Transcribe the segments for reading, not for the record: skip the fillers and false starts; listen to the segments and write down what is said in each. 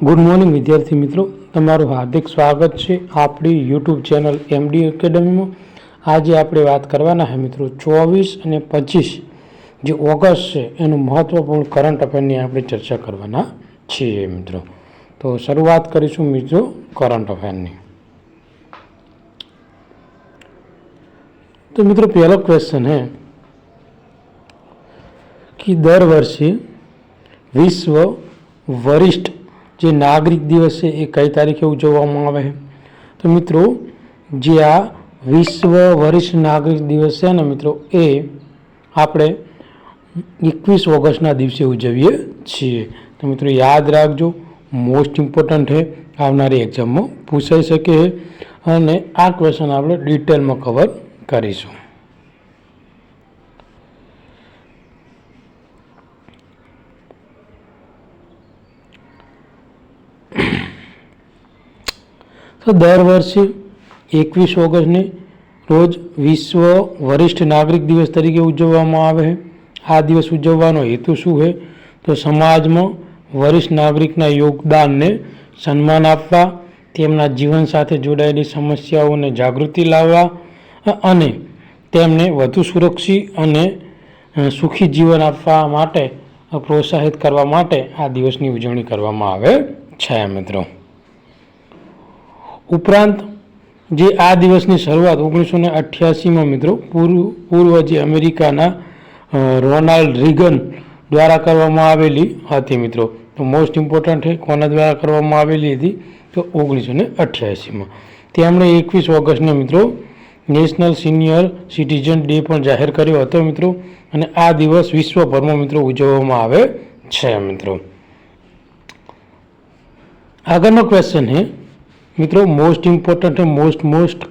Good morning વિદ્યાર્થી મિત્રો, તમારું હાર્દિક સ્વાગત છે આપણી યુટ્યુબ ચેનલ એમડી એકેડમીમાં। આજે આપણે વાત કરવાના છે મિત્રો 24 અને 25 જે ઓગસ્ટ છે એનું મહત્વપૂર્ણ કરંટ અફેરની આપણે ચર્ચા કરવાના છીએ મિત્રો। તો શરૂઆત કરીશું મિત્રો કરંટ અફેરની। તો મિત્રો પહેલો ક્વેશ્ચન है कि दर वर्षे विश्व वरिष्ठ જે નાગરિક દિવસ છે એ કઈ તારીખે ઉજવવામાં આવે છે? તો મિત્રો જે આ વિશ્વ વરિષ્ઠ નાગરિક દિવસ છે ને મિત્રો એ આપણે 21 ઓગસ્ટના દિવસે ઉજવીએ છીએ। તો મિત્રો યાદ રાખજો, મોસ્ટ ઇમ્પોર્ટન્ટ છે, આવનારી એક્ઝામમાં પૂછાઈ શકે છે અને આ ક્વેશ્ચન આપણે ડિટેલમાં કવર કરીશું। તો દર વર્ષે 21 ઓગસ્ટને રોજ વિશ્વ વરિષ્ઠ નાગરિક દિવસ તરીકે ઉજવવામાં આવે છે। આ દિવસ ઉજવવાનો હેતુ શું છે? તો સમાજમાં વરિષ્ઠ નાગરિકના યોગદાનને સન્માન આપવા, તેમના જીવન સાથે જોડાયેલી સમસ્યાઓને જાગૃતિ લાવવા અને તેમને વધુ સુરક્ષિત અને સુખી જીવન આપવા માટે પ્રોત્સાહિત કરવા માટે આ દિવસની ઉજવણી કરવામાં આવે છે મિત્રો। ઉપરાંત જે આ દિવસની શરૂઆત 1988માં મિત્રો પૂર્વ જે અમેરિકાના રોનાલ્ડ રીગન દ્વારા કરવામાં આવેલી હતી મિત્રો। તો મોસ્ટ ઇમ્પોર્ટન્ટ છે, કોના દ્વારા કરવામાં આવેલી હતી? તો 1988માં તેમણે 21 ઓગસ્ટને મિત્રો નેશનલ સિનિયર સિટીઝન ડે પણ જાહેર કર્યો હતો મિત્રો, અને આ દિવસ વિશ્વભરમાં મિત્રો ઉજવવામાં આવે છે મિત્રો। આગળનો ક્વેશ્ચન છે મિત્રો મોસ્ટ ઇમ્પોર્ટન્ટ है, મોસ્ટ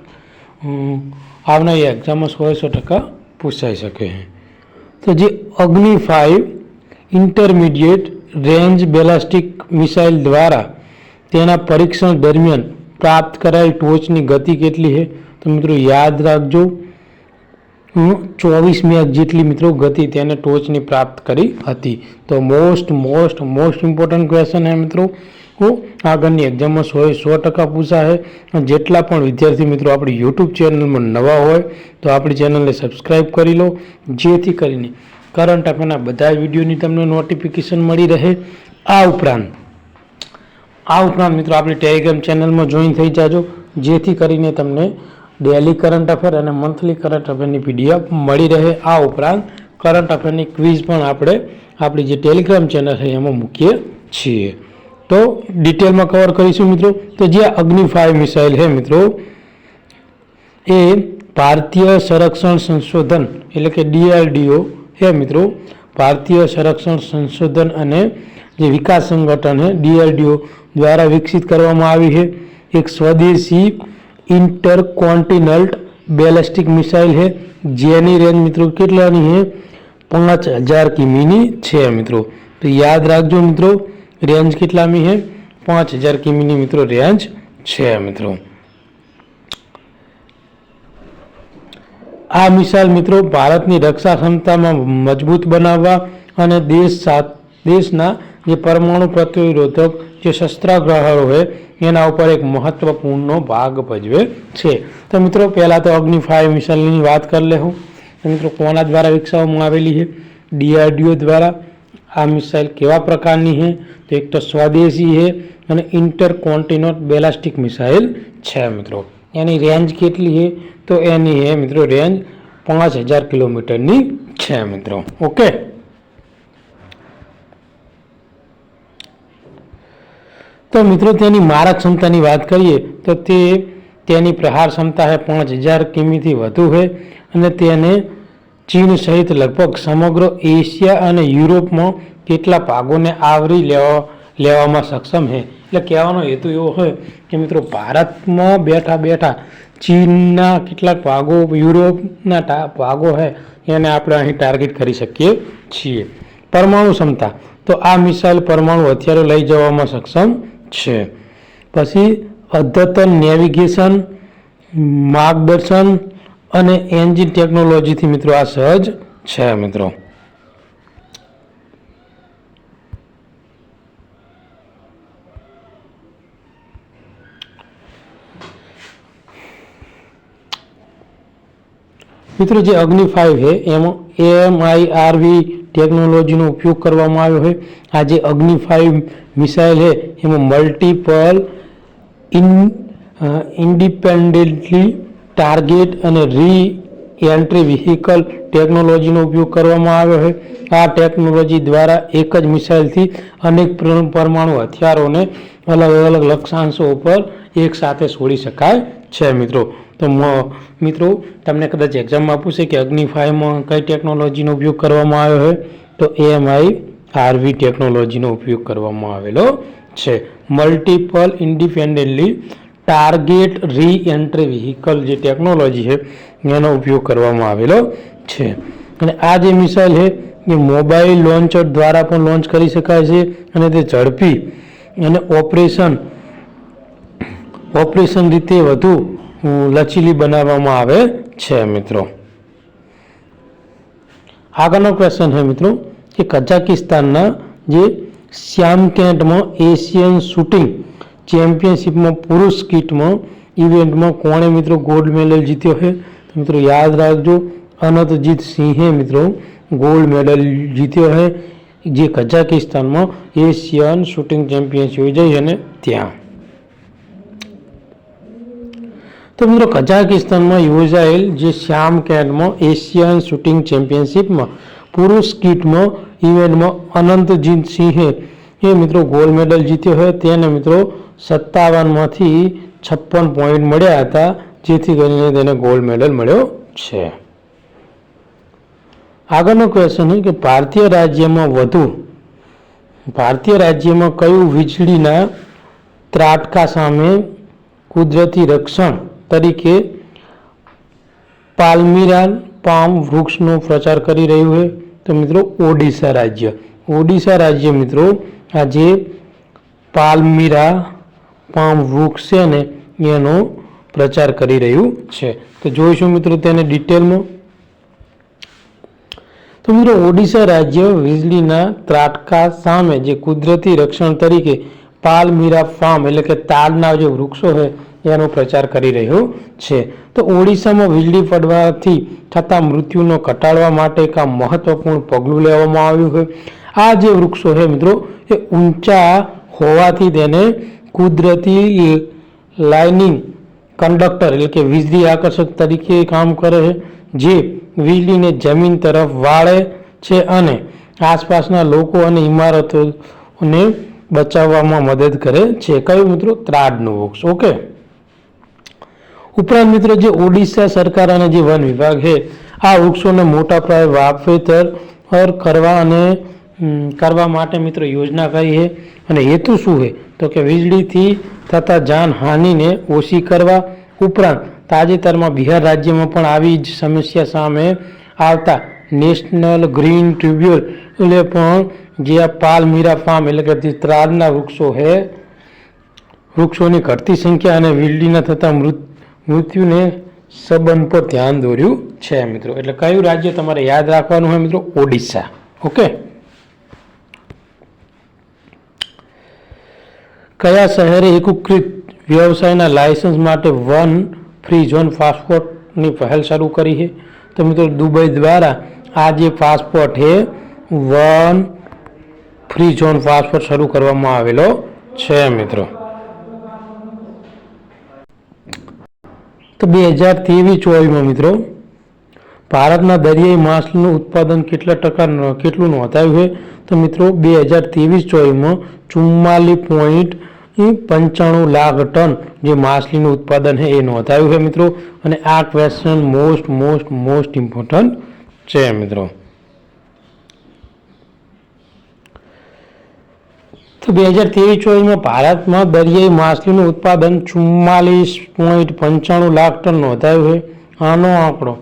આવનારી એક્ઝામમાં 100% પૂછાઈ શકે છે। તો જે અગ્નિ 5 ઇન્ટરમીડિયેટ રેન્જ બેલાસ્ટિક મિસાઇલ દ્વારા તેના પરીક્ષણ દરમિયાન પ્રાપ્ત કરાયેલ ટોચની ગતિ કેટલી છે? તો મિત્રો યાદ રાખજો, 24 મેક જેટલી મિત્રો ગતિ તેને ટોચની પ્રાપ્ત કરી હતી। તો મોસ્ટ ઇમ્પોર્ટન્ટ ક્વેશ્ચન है મિત્રો, આગળની એક્ઝામમાં 100% પૂછાશે। જેટલા પણ વિદ્યાર્થી મિત્રો આપણી યુટ્યુબ ચેનલમાં નવા હોય તો આપણી ચેનલને સબસ્ક્રાઈબ કરી લો, જેથી કરીને કરંટ અફેરના બધા વિડીયોની તમને નોટિફિકેશન મળી રહે। આ ઉપરાંત મિત્રો આપણી ટેલિગ્રામ ચેનલમાં જોઈન થઈ જાજો, જેથી કરીને તમને ડેલી કરંટ અફેર અને મંથલી કરંટ અફેરની પીડીએફ મળી રહે। આ ઉપરાંત કરંટ અફેરની ક્વિઝ પણ આપણે આપણી જે ટેલિગ્રામ ચેનલ છે એમાં મૂકીએ છીએ। તો ડિટેલમાં કવર કરીશું મિત્રો। તો જે અગ્નિ 5 મિસાઇલ છે મિત્રો એ ભારતીય સંરક્ષણ સંશોધન એટલે કે DRDO છે મિત્રો, ભારતીય સંરક્ષણ સંશોધન અને જે વિકાસ સંગઠન છે DRDO દ્વારા વિકસિત કરવામાં આવી છે। એક સ્વદેશી ઇન્ટરકોન્ટિનલ બેલેસ્ટિક મિસાઇલ છે, જેની રેન્જ મિત્રો કેટલાની છે? 5000 કિમીની છે મિત્રો। તો યાદ રાખજો મિત્રો, રેન્જ કેટલામી છે? 5000 કિમીની મિત્રો રેન્જ છે મિત્રો। આ મિસાઇલ મિત્રો ભારતની રક્ષા ક્ષમતામાં મજબૂત બનાવવા અને દેશના જે પરમાણુ પ્રતિરોધક જે શસ્ત્રાગારો છે એના ઉપર એક મહત્વપૂર્ણ ભાગ ભજવે છે। તો મિત્રો પહેલાં તો અગ્નિ 5 મિસાઇલની વાત કરી લેવું। તો મિત્રો કોના દ્વારા વિકસાવવામાં આવેલી છે? DRDO દ્વારા। આ મિસાઇલ કેવા પ્રકારની છે? તો એક તો સ્વદેશી છે અને ઇન્ટરકોન્ટિનલ બેલાસ્ટિક મિસાઇલ છે મિત્રો। એની રેન્જ કેટલી છે? તો એની છે મિત્રો રેન્જ 5000 કિલોમીટરની છે મિત્રો। ઓકે, તો મિત્રો તેની મારક ક્ષમતાની વાત કરીએ તો તેની પ્રહાર ક્ષમતા છે 5000 કિમીથી વધુ છે અને તેને ચીન સહિત લગભગ સમગ્ર એશિયા અને યુરોપમાં કેટલા ભાગોને આવરી લેવામાં સક્ષમ છે। એટલે કહેવાનો હેતુ એવો હોય કે મિત્રો ભારતમાં બેઠા ચીનના કેટલાક ભાગો, યુરોપના ભાગો છે એને આપણે અહીં ટાર્ગેટ કરી શકીએ છીએ। પરમાણુ ક્ષમતા, તો આ મિસાઇલ પરમાણુ હથિયારો લઈ જવામાં સક્ષમ છે। પછી અદ્યતન નેવિગેશન, માર્ગદર્શન અને એન્જિન ટેકનોલોજીથી મિત્રો આ સહજ છે મિત્રો। મિત્રો જે અગ્નિ 5 છે એમાં AMIRV ટેકનોલોજીનો ઉપયોગ કરવામાં આવ્યો છે. આ જે અગ્નિ 5 મિસાઇલ છે એમાં મલ્ટિપલ ઇન્ડિપેન્ડન્ટલી ટાર્ગેટ અને રી એન્ટ્રી વ્હીકલ ટેકનોલોજીનો ઉપયોગ કરવામાં આવ્યો છે. આ ટેકનોલોજી દ્વારા એક જ મિસાઇલથી અનેક પરમાણુ હથિયારોને અલગ અલગ લક્ષ્યાંશો ઉપર એક સાથે છોડી શકાય છે. તો મિત્રો તમને કદાચ એક્ઝામમાં પૂછે કે અગ્નિ 5માં કઈ ટેકનોલોજીનો ઉપયોગ કરવામાં આવ્યો છે, તો AMIRV ટેકનોલોજીનો ઉપયોગ કરવામાં આવેલો છે. મલ્ટિપલ ઇન્ડિપેન્ડન્ટલી ટાર્ગેટ રી એન્ટ્રી વ્હીકલ જે ટેકનોલોજી છે એનો ઉપયોગ કરવામાં આવેલો છે. અને આ જે મિસાઇલ છે એ મોબાઈલ લોન્ચર દ્વારા પણ લોન્ચ કરી શકાય છે અને તે ઝડપી અને ઓપરેશન રીતે વધુ લચીલી બનાવવામાં આવે છે. મિત્રો આગળનો ક્વેશ્ચન છે મિત્રો કે કઝાકિસ્તાનના જે શ્યામકેન્ટમાં એશિયન શૂટિંગ ચેમ્પિયનશિપમાં પુરુષ સ્કીટમાં ઇવેન્ટમાં કોણે મિત્રો ગોલ્ડ મેડલ જીત્યો છે? તો મિત્રો યાદ રાખજો, અનંતજીત સિંહે મિત્રો ગોલ્ડ મેડલ જીત્યો છે જે કઝાકિસ્તાનમાં એશિયન શૂટિંગ ચેમ્પિયનશિપ યોજાઈ અને ત્યાં. તો મિત્રો કઝાકિસ્તાનમાં યોજાયેલ જે શ્યામકેન્ટમાં એશિયન શૂટિંગ ચેમ્પિયનશિપમાં પુરુષ સ્કીટમાં ઇવેન્ટમાં અનંતજીત સિંહે મિત્રો ગોલ્ડ મેડલ જીત્યો છે. તેને મિત્રો 57માંથી 56 પોઈન્ટ મળ્યા હતા, જેથી કરીને તેને ગોલ્ડ મેડલ મળ્યો છે. આગળનો ક્વેશ્ચન છે કે ભારતીય રાજ્યમાં કયું વીજળીના ત્રાટકા સામે કુદરતી રક્ષણ તરીકે પાલ્મિરા પામ વૃક્ષનો પ્રચાર કરી રહ્યું છે? તો મિત્રો ઓડિશા રાજ્ય મિત્રો આ જે પાલ્મિરા પામ વૃક્ષ છે ને એનો પ્રચાર કરી રહ્યું છે. તો જોઈશું મિત્રો તેને ડિટેલમાં. તો મિત્રો ઓડિશા રાજ્ય વીજળીના ત્રાટકા સામે જે કુદરતી રક્ષણ તરીકે પાલ્મિરા પામ એટલે કે તાડના જે વૃક્ષો છે એનો પ્રચાર કરી રહ્યો છે. તો ઓડિશામાં વીજળી પડવાથી થતા મૃત્યુનો ઘટાડવા માટે એક મહત્વપૂર્ણ પગલું લેવામાં આવ્યું છે. આ જે વૃક્ષો છે મિત્રો એ ઊંચા હોવાથી તેને કુદરતી લાઇનિંગ કંડક્ટર એટલે કે વીજળી આકર્ષક તરીકે કામ કરે છે, જે વીજળીને જમીન તરફ વાળે છે અને આસપાસના લોકો અને ઇમારતોને બચાવવામાં મદદ કરે છે. કયું મિત્રો? ત્રાડનું વૃક્ષ. ઓકે. ઉપરાંત મિત્રો જે ઓડિશા સરકાર અને જે વન વિભાગ છે આ વૃક્ષોને મોટા પાયે વાવેતર કરવા માટે મિત્રો યોજના કરી છે. અને હેતુ શું છે? તો કે વીજળીથી થતા જાનહાનિને ઓછી કરવા. ઉપરાંત તાજેતરમાં બિહાર રાજ્યમાં પણ આવી જ સમસ્યા સામે આવતા નેશનલ ગ્રીન ટ્રિબ્યુનલે પણ જે આ પાલ્મિરા પામ એટલે કે ત્રાડના વૃક્ષો છે વૃક્ષોની ઘટતી સંખ્યા અને વીજળીના થતા મૃત્યુને સંબંધ પર ધ્યાન દોર્યું છે મિત્રો. એટલે કયું રાજ્ય તમારે યાદ રાખવાનું હોય મિત્રો? ઓડિશા. ઓકે. કયા શહેરે એકીકૃત વ્યવસાયના લાયસન્સ માટે વન ફ્રી ઝોન પાસપોર્ટની પહેલ શરૂ કરી છે? તો મિત્રો દુબઈ દ્વારા આ જે પાસપોર્ટ છે વન ફ્રી ઝોન પાસપોર્ટ શરૂ કરવામાં આવેલો છે મિત્રો. તો 2023-24 મિત્રો ભારતના દરિયાઈ માછલીનું ઉત્પાદન કેટલું નોંધાયું છે? તો મિત્રો 2023-24 44.95 લાખ ટન જે માછલીનું ઉત્પાદન છે એ નોંધાયું છે મિત્રો. અને આ ક્વેશ્ચન મોસ્ટ ઇમ્પોર્ટન્ટ છે મિત્રો. તો 2023-24 ભારતમાં દરિયાઈ માછલીનું ઉત્પાદન 44.95 લાખ ટન નોંધાયું છે. આનો આંકડો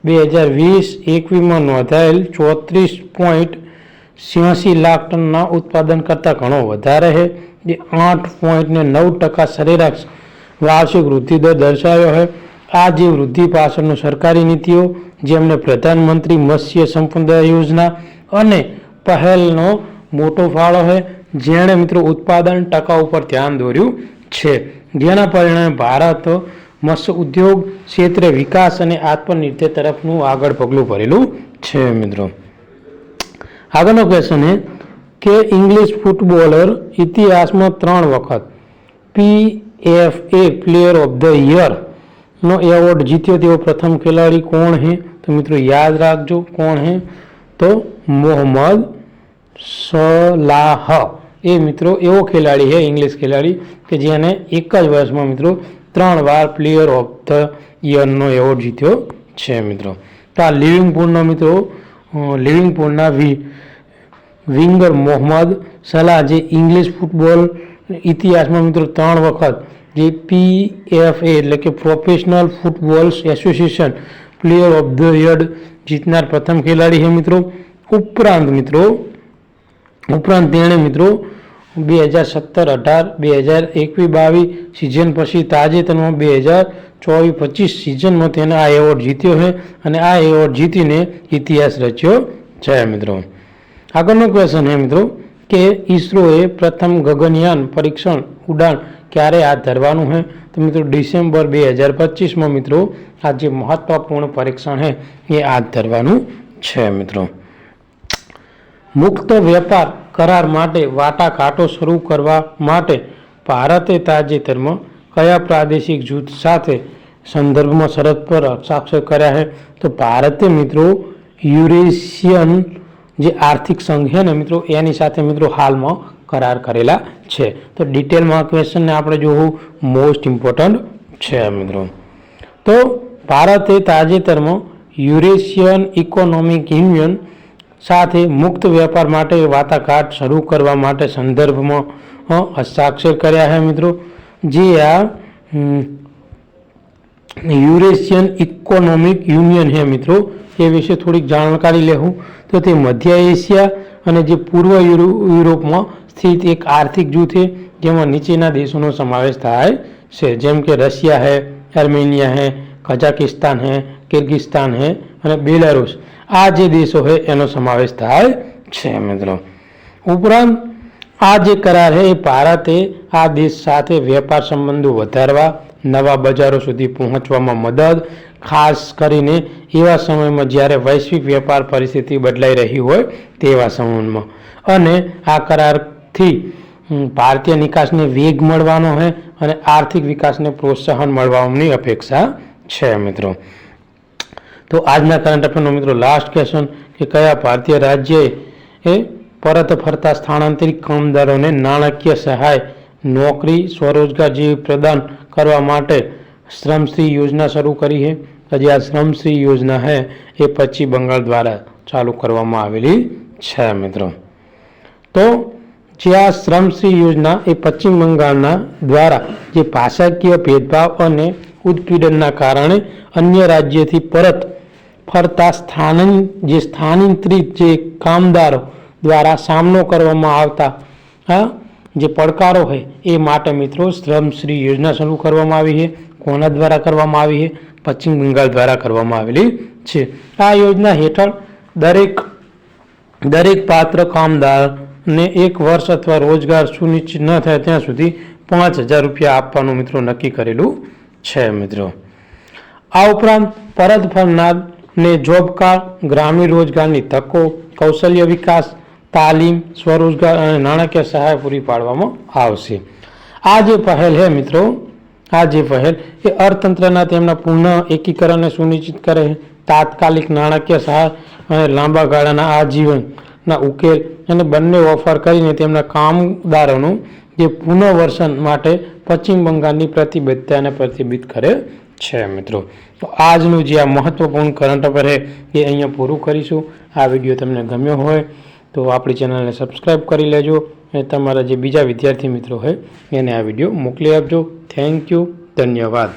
2020-21 નોંધાયેલ 34.86 લાખ ટનના ઉત્પાદન કરતાં ઘણો વધારે છે, જે 8.9% સરેરાશ વાર્ષિક વૃદ્ધિ દર દર્શાવ્યો છે. આ જે વૃદ્ધિ પાછળનો સરકારી નીતિઓ, જેમને પ્રધાનમંત્રી મત્સ્ય સંપદા યોજના અને પહેલનો મોટો ફાળો છે, જેણે મિત્રો ઉત્પાદન ટકાઉ પર ધ્યાન દોર્યું છે, જેના પરિણામે ભારત મત્સ્ય ઉદ્યોગ ક્ષેત્રે વિકાસ અને આત્મનિર્ભર તરફનું આગળ પગલું ભરેલું છે મિત્રો. આગળનો ક્વેશ્ચન છે કે ઇંગ્લિશ ફૂટબોલર ઇતિહાસમાં 3 વખત PFA player of the year નો એવોર્ડ જીત્યો તેવો પ્રથમ ખેલાડી કોણ છે? તો મિત્રો યાદ રાખજો કોણ છે, તો મોહમ્મદ સલાહ એ મિત્રો એવો ખેલાડી છે, ઇંગ્લિશ ખેલાડી કે જેને એક જ વર્ષમાં મિત્રો 3 વાર પ્લેયર ઓફ ધ યરનો એવોર્ડ જીત્યો છે મિત્રો. તો આ લિવિંગપુલના વિંગર મોહમ્મદ સલાહ જે ઇંગ્લિશ ફૂટબોલ ઇતિહાસમાં મિત્રો 3 વખત જે PFA એટલે કે professional football association player of the year જીતનાર પ્રથમ ખેલાડી છે મિત્રો. ઉપરાંત તેણે મિત્રો 2017-18, 2021-22 સિઝન પછી તાજેતરમાં 2024-25 સિઝનમાં તેને આ એવોર્ડ જીત્યો છે અને આ એવોર્ડ જીતીને ઇતિહાસ રચ્યો છે મિત્રો. આગળનો ક્વેશ્ચન છે મિત્રો કે ઈસરોએ પ્રથમ ગગનયાન પરીક્ષણ ઉડાન ક્યારે હાથ ધરવાનું છે? તો મિત્રો ડિસેમ્બર 2025માં મિત્રો આ જે મહત્વપૂર્ણ પરીક્ષણ છે એ હાથ ધરવાનું છે મિત્રો. મુક્ત વેપાર કરાર માટે વાટાઘાટો શરૂ કરવા માટે ભારતે તાજેતરમાં કયા પ્રાદેશિક જૂથ સાથે સંદર્ભમાં શરત પર હસ્તાક્ષર કર્યા છે? તો ભારતે મિત્રો યુરેશિયન જે આર્થિક સંઘ છે ને મિત્રો એની સાથે મિત્રો હાલમાં કરાર કરેલા છે. તો ડિટેલમાં ક્વેશ્ચનને આપણે જોવું મોસ્ટ ઇમ્પોર્ટન્ટ છે મિત્રો. તો ભારતે તાજેતરમાં યુરેશિયન ઇકોનોમિક યુનિયન સાથે મુક્ત વેપાર માટે વાટાઘાટ શરૂ કરવા માટે સંદર્ભમાં હસ્તાક્ષર કર્યા છે મિત્રો. જે આ યુરેશિયન ઇકોનોમિક યુનિયન છે મિત્રો એ વિશે થોડીક જાણકારી લેવું તો તે મધ્ય એશિયા અને જે પૂર્વ યુરોપમાં સ્થિત એક આર્થિક જૂથ છે જેમાં નીચેના દેશોનો સમાવેશ થાય છે, જેમ કે રશિયા છે, આર્મેનિયા છે, કઝાકિસ્તાન છે, કિર્ગિસ્તાન છે અને બેલારુસ. આ જે દેશો છે એનો સમાવેશ થાય છે મિત્રો. ઉપરાંત આ જે કરાર છે એ ભારતે આ દેશ સાથે વેપાર સંબંધો વધારવા, નવા બજારો સુધી પહોંચવામાં મદદ, ખાસ કરીને એવા સમયમાં જ્યારે વૈશ્વિક વેપાર પરિસ્થિતિ બદલાઈ રહી હોય તેવા સમયમાં, અને આ કરારથી ભારતીય નિકાસને વેગ મળવાનો છે અને આર્થિક વિકાસને પ્રોત્સાહન મળવાની અપેક્ષા છે મિત્રો. તો આજના કરંટ અફેરનો મિત્રો લાસ્ટ ક્વેશ્ચન કે કયા ભારતીય રાજ્યએ પરત ફરતા સ્થાનાંતરિત કામદારોને નાણાકીય સહાય, નોકરી, સ્વરોજગાર જેવી પ્રદાન કરવા માટે શ્રમશ્રી યોજના શરૂ કરી છે? જે આ શ્રમશ્રી યોજના છે એ પશ્ચિમ બંગાળ દ્વારા ચાલુ કરવામાં આવેલી છે મિત્રો. તો જે આ શ્રમશ્રી યોજના એ પશ્ચિમ બંગાળના દ્વારા જે ભાષાકીય ભેદભાવ અને ઉત્પીડનના કારણે અન્ય રાજ્યથી પરત ફરતા સ્થાનાંતરિત જે કામદારો દ્વારા સામનો કરવામાં આવતા જે પડકારો છે એ માટે મિત્રો શ્રમશ્રી યોજના શરૂ કરવામાં આવી છે. કોના દ્વારા કરવામાં આવી છે? પશ્ચિમ બંગાળ દ્વારા કરવામાં આવેલી છે. આ યોજના હેઠળ દરેક પાત્ર કામદારને 1 વર્ષ અથવા રોજગાર સુનિશ્ચિત ન થાય ત્યાં સુધી 5,000 રૂપિયા આપવાનું મિત્રો નક્કી કરેલું છે મિત્રો. આ ઉપરાંત પરત ફરનારને જોબ કાર્ડ, ગ્રામીણ રોજગારની તકો, કૌશલ્ય વિકાસ, તાલીમ, સ્વરોજગાર અને નાણાકીય સહાય પૂરી પાડવામાં આવશે. આ જે પહેલ છે મિત્રો, આ જે પહેલ એ અર્થતંત્રના તેમના પુનઃ એકીકરણને સુનિશ્ચિત કરે છે. તાત્કાલિક નાણાકીય સહાય અને લાંબા ગાળાના આજીવનના ઉકેલ અને બંને ઓફર કરીને તેમના કામદારોનું જે પુનઃવર્ષન માટે પશ્ચિમ બંગાળની પ્રતિબદ્ધતાને પ્રતિબિંબિત કરે છે મિત્રો. તો આજનું જે આ મહત્વપૂર્ણ કરંટ અફેર છે એ અહીંયા પૂરું કરીશું. આ વિડીયો તમને ગમ્યો હોય તો આપણી ચેનલને સબસ્ક્રાઈબ કરી લેજો અને તમારા જે બીજા વિદ્યાર્થી મિત્રો હોય એને આ વિડીયો મોકલી આપજો. થેન્ક યુ, ધન્યવાદ.